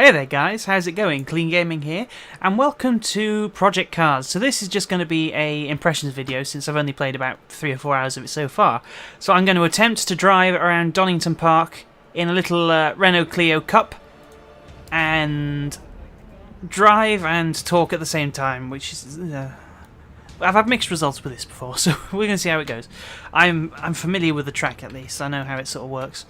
Hey there guys, how's it going? Clean Gaming here, and welcome to Project Cars. So this is just going to be a impressions video since I've only played about 3 or 4 hours of it so far. So I'm going to attempt to drive around Donington Park in a little Renault Clio Cup and drive and talk at the same time, which is... I've had mixed results with this before, so we're going to see how it goes. I'm familiar with the track at least, I know how it sort of works.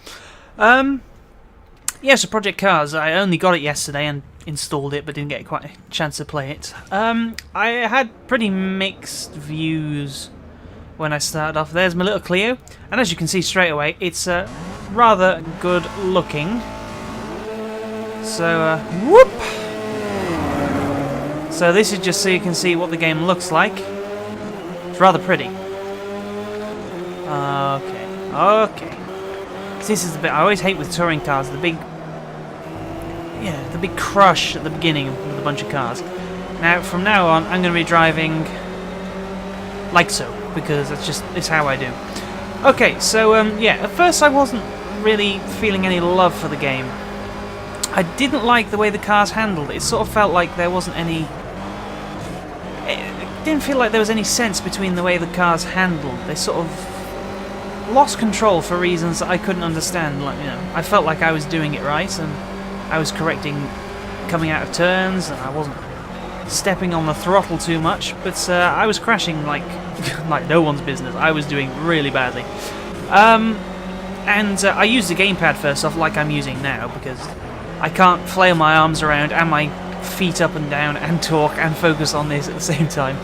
Yeah, so Project Cars, I only got it yesterday and installed it, but didn't get quite a chance to play it. I had pretty mixed views when I started off. There's my little Clio, and as you can see straight away, it's rather good looking. So, whoop! So this is just so you can see what the game looks like. It's rather pretty. Okay. This is the bit I always hate with touring cars, the big crush at the beginning with a bunch of cars. Now, from now on, I'm going to be driving like so, because it's how I do. Okay, so, yeah, at first I wasn't really feeling any love for the game. I didn't like the way the cars handled. It sort of felt like there wasn't any... It didn't feel like there was any sense between the way the cars handled. They sort of lost control for reasons that I couldn't understand. Like, I felt like I was doing it right, and I was correcting coming out of turns, and I wasn't stepping on the throttle too much, but I was crashing like like no one's business. I was doing really badly. And I used the gamepad first off, like I'm using now, because I can't flail my arms around and my feet up and down and talk and focus on this at the same time.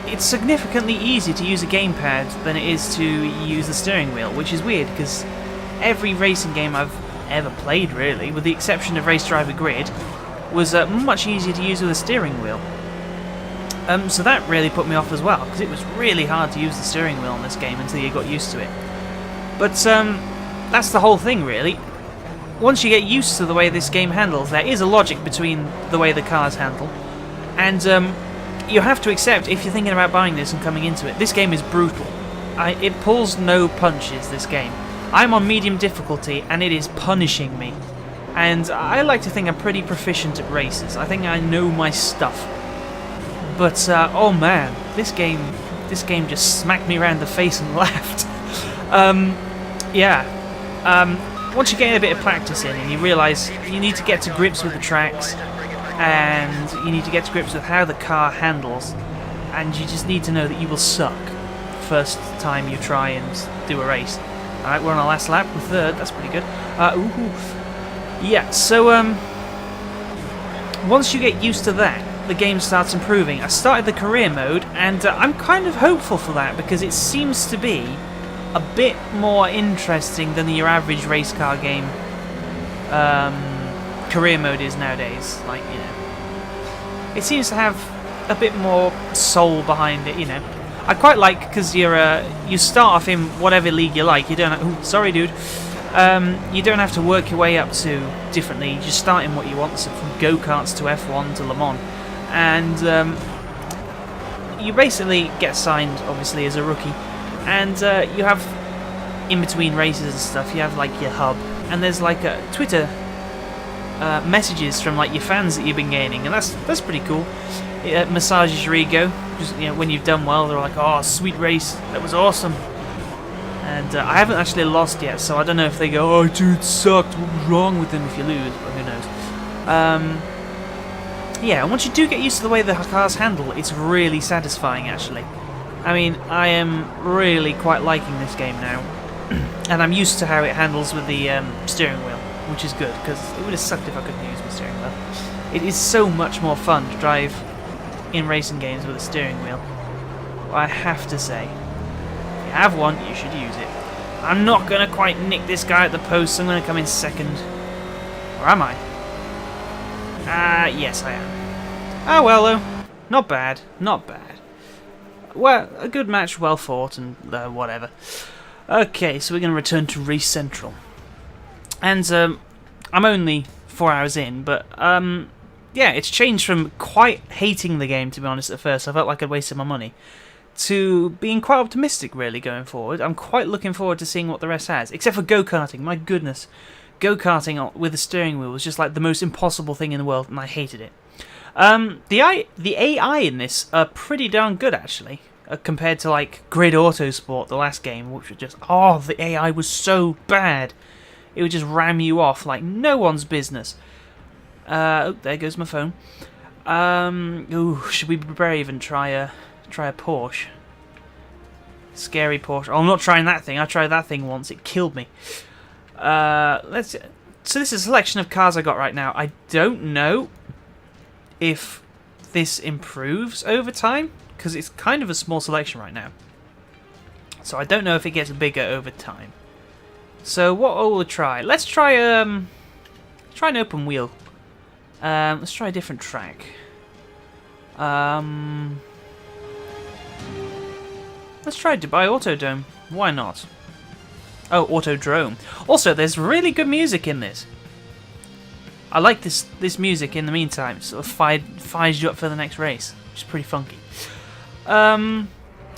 It's significantly easier to use a gamepad than it is to use the steering wheel, which is weird because every racing game I've ever played, really, with the exception of Race Driver Grid, was much easier to use with a steering wheel. So that really put me off as well, because it was really hard to use the steering wheel in this game until you got used to it. But that's the whole thing, really. Once you get used to the way this game handles, there is a logic between the way the cars handle, and you have to accept, if you're thinking about buying this and coming into it, this game is brutal. It pulls no punches, this game. I'm on medium difficulty, and it is punishing me. And I like to think I'm pretty proficient at races. I think I know my stuff. But, oh man, this game just smacked me around the face and laughed. Once you get a bit of practice in, and you realise you need to get to grips with the tracks, and you need to get to grips with how the car handles, and you just need to know that you will suck first time you try and do a race. Alright, we're on our last lap, we're third, that's pretty good. Yeah, so once you get used to that, the game starts improving. I started the career mode, and I'm kind of hopeful for that, because it seems to be a bit more interesting than your average race car game career mode is nowadays. Like, it seems to have a bit more soul behind it, I quite like, because you start off in whatever league you like. You don't have, sorry dude. You don't have to work your way up to different leagues. You start in what you want, so from go-karts to F1 to Le Mans. And you basically get signed, obviously, as a rookie. And you have, in between races and stuff, you have like your hub. And there's like a Twitter messages from like your fans that you've been gaining, and that's pretty cool. It massages your ego. Just, when you've done well, they're like, "Oh, sweet race, that was awesome." And I haven't actually lost yet, so I don't know if they go, "Oh, dude, sucked. What was wrong with him?" If you lose, but who knows? Yeah, and once you do get used to the way the cars handle, it's really satisfying, actually. I mean, I am really quite liking this game now, and I'm used to how it handles with the steering wheel, which is good, because it would have sucked if I couldn't use my steering wheel. It is so much more fun to drive in racing games with a steering wheel, I have to say. If you have one, you should use it. I'm not going to quite nick this guy at the post, so I'm going to come in second. Or am I? Yes I am. Oh well though, not bad, not bad. Well, a good match, well fought, and whatever. Okay, so we're going to return to Race Central. And I'm only 4 hours in, but yeah, it's changed from quite hating the game, to be honest, at first. I felt like I'd wasted my money, to being quite optimistic, really, going forward. I'm quite looking forward to seeing what the rest has, except for go-karting. My goodness, go-karting with a steering wheel was just like the most impossible thing in the world, and I hated it. The AI in this are pretty darn good, actually, compared to like Grid Autosport, the last game, which was just, oh, the AI was so bad. It would just ram you off like no one's business. Oh, there goes my phone. Ooh, should we be brave and try a Porsche? Scary Porsche. Oh, I'm not trying that thing. I tried that thing once. It killed me. So this is a selection of cars I got right now. I don't know if this improves over time, because it's kind of a small selection right now. So I don't know if it gets bigger over time. So what will we try? Let's try an open wheel. Let's try a different track. Let's try Dubai Autodome. Why not? Oh, Autodrome. Also, there's really good music in this. I like this music in the meantime. It sort of fires you up for the next race, which is pretty funky.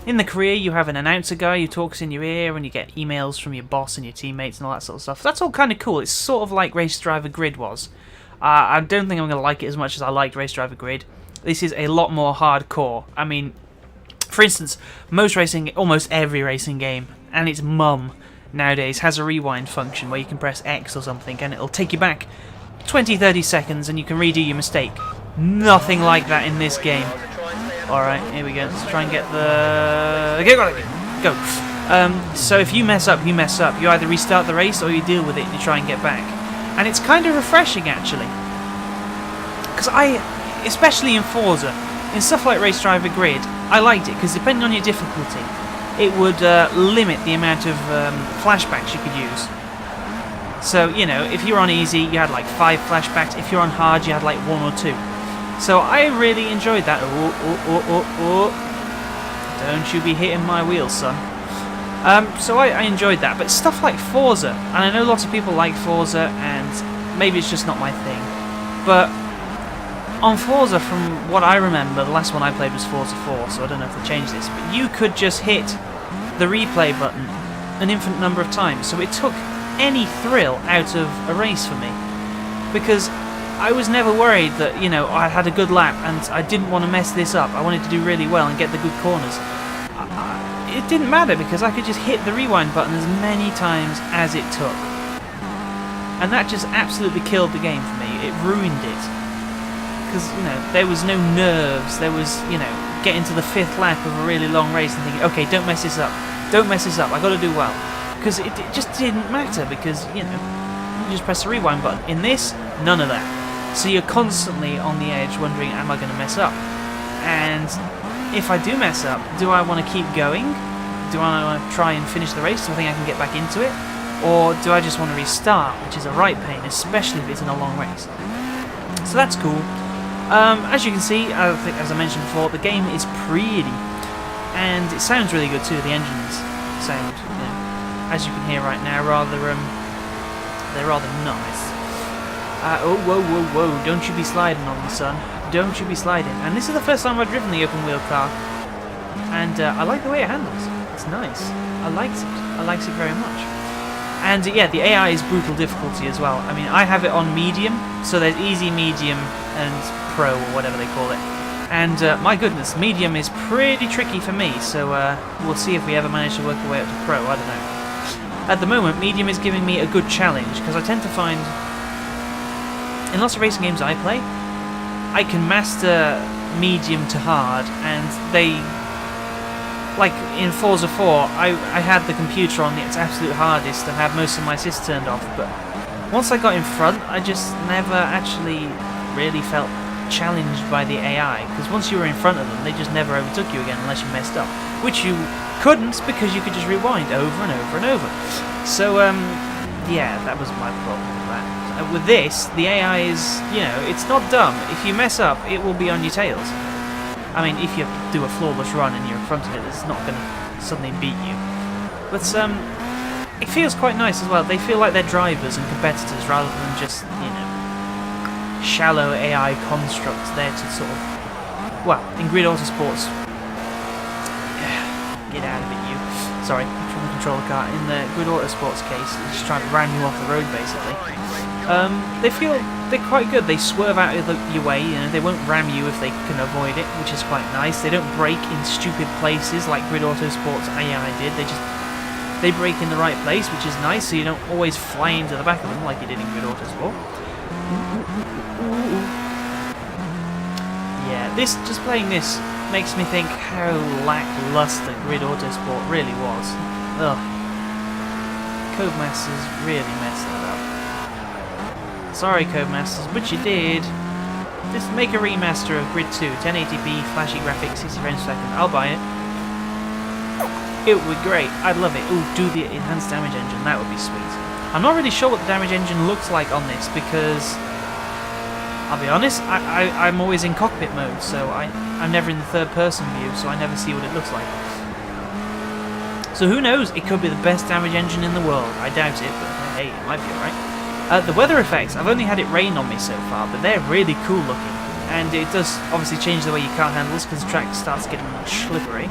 In the career, you have an announcer guy who talks in your ear, and you get emails from your boss and your teammates and all that sort of stuff. That's all kind of cool. It's sort of like Race Driver Grid was. I don't think I'm going to like it as much as I liked Race Driver Grid. This is a lot more hardcore. I mean, for instance, almost every racing game, and its mum nowadays, has a rewind function where you can press X or something, and it'll take you back 20-30 seconds, and you can redo your mistake. Nothing like that in this game. Alright, here we go. Let's try and get the... Go! So if you mess up, you mess up. You either restart the race or you deal with it and you try and get back. And it's kind of refreshing, actually. Because especially in Forza, in stuff like Race Driver Grid, I liked it, because depending on your difficulty, it would limit the amount of flashbacks you could use. So, you know, if you're on easy, you had like 5 flashbacks. If you're on hard, you had like 1 or 2. So I really enjoyed that. Don't you be hitting my wheels, son. So I enjoyed that. But stuff like Forza, and I know lots of people like Forza, and maybe it's just not my thing, but on Forza, from what I remember, the last one I played was Forza 4, so I don't know if they changed this, but you could just hit the replay button an infinite number of times, so it took any thrill out of a race for me, because I was never worried that, you know, I had a good lap and I didn't want to mess this up. I wanted to do really well and get the good corners. It didn't matter, because I could just hit the rewind button as many times as it took. And that just absolutely killed the game for me. It ruined it. Because, you know, there was no nerves. There was, you know, getting to the 5th lap of a really long race and thinking, okay, don't mess this up. Don't mess this up. I got to do well. Because it just didn't matter, because, you know, you just press the rewind button. In this, none of that. So you're constantly on the edge wondering, am I going to mess up? And if I do mess up, do I want to keep going? Do I want to try and finish the race? Do I think I can get back into it? Or do I just want to restart, which is a right pain, especially if it's in a long race? So that's cool. As you can see, I think, as I mentioned before, the game is pretty. And it sounds really good too. The engines sound, you know, as you can hear right now, they're rather nice. Oh, whoa, don't you be sliding on me, son. Don't you be sliding. And this is the first time I've driven the open wheel car. And I like the way it handles. It's nice. I liked it. I liked it very much. And yeah, the AI is brutal difficulty as well. I mean, I have it on medium, so there's easy, medium, and pro, or whatever they call it. And my goodness, medium is pretty tricky for me, so we'll see if we ever manage to work our way up to pro, I don't know. At the moment, medium is giving me a good challenge, because I tend to find, in lots of racing games I play, I can master medium to hard, and they, like in Forza 4, I had the computer on its absolute hardest and had most of my assists turned off, but once I got in front, I just never actually really felt challenged by the AI, because once you were in front of them, they just never overtook you again unless you messed up, which you couldn't, because you could just rewind over and over and over. So, yeah, that was my problem with that. With this, the AI is, you know, it's not dumb. If you mess up, it will be on your tails. I mean, if you do a flawless run and you're in front of it, it's not going to suddenly beat you. But it feels quite nice as well. They feel like they're drivers and competitors rather than just, you know, shallow AI constructs there to sort of, well, in Grid Autosports, sorry, from the controller car. In the Grid Autosport's case, they're just trying to ram you off the road, basically. They're quite good. They swerve out of your way, you know, they won't ram you if they can avoid it, which is quite nice. They don't brake in stupid places like Grid Autosport's AI did. They brake in the right place, which is nice, so you don't always fly into the back of them like you did in Grid Autosport. Yeah, just playing this makes me think how lackluster Grid Autosport really was. Ugh. Codemasters really messed that up. Sorry, Codemasters, but you did. Just make a remaster of Grid 2, 1080p, flashy graphics, 60 frames per second. I'll buy it. It would be great. I'd love it. Ooh, do the enhanced damage engine. That would be sweet. I'm not really sure what the damage engine looks like on this because, I'll be honest, I'm always in cockpit mode, so I'm never in the third-person view, so I never see what it looks like. So who knows? It could be the best damage engine in the world. I doubt it, but hey, it might be alright. The weather effects, I've only had it rain on me so far, but they're really cool looking. And it does obviously change the way your car handles because the track starts getting slippery.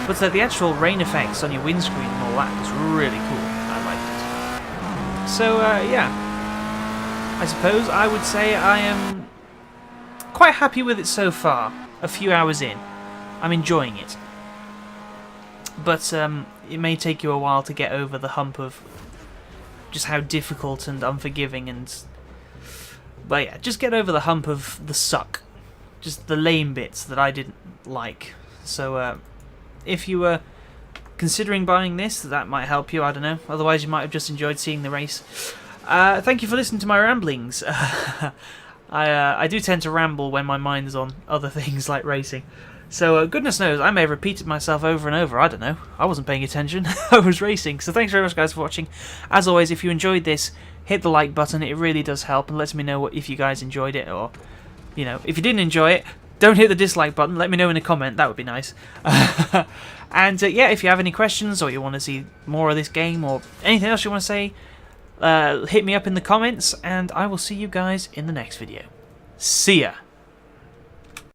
But the actual rain effects on your windscreen and all that was really cool. I liked it. So, yeah. I suppose I would say I am quite happy with it so far. A few hours in. I'm enjoying it. But it may take you a while to get over the hump of just how difficult and unforgiving and... But yeah, just get over the hump of the suck. Just the lame bits that I didn't like. So, if you were considering buying this, that might help you, I don't know. Otherwise, you might have just enjoyed seeing the race. Thank you for listening to my ramblings. I do tend to ramble when my mind's on other things like racing. So, goodness knows, I may have repeated myself over and over. I don't know. I wasn't paying attention. I was racing. So thanks very much, guys, for watching. As always, if you enjoyed this, hit the like button. It really does help and lets me know if you guys enjoyed it. Or, you know, if you didn't enjoy it, don't hit the dislike button. Let me know in a comment. That would be nice. And, yeah, if you have any questions or you want to see more of this game or anything else you want to say, hit me up in the comments. And I will see you guys in the next video. See ya!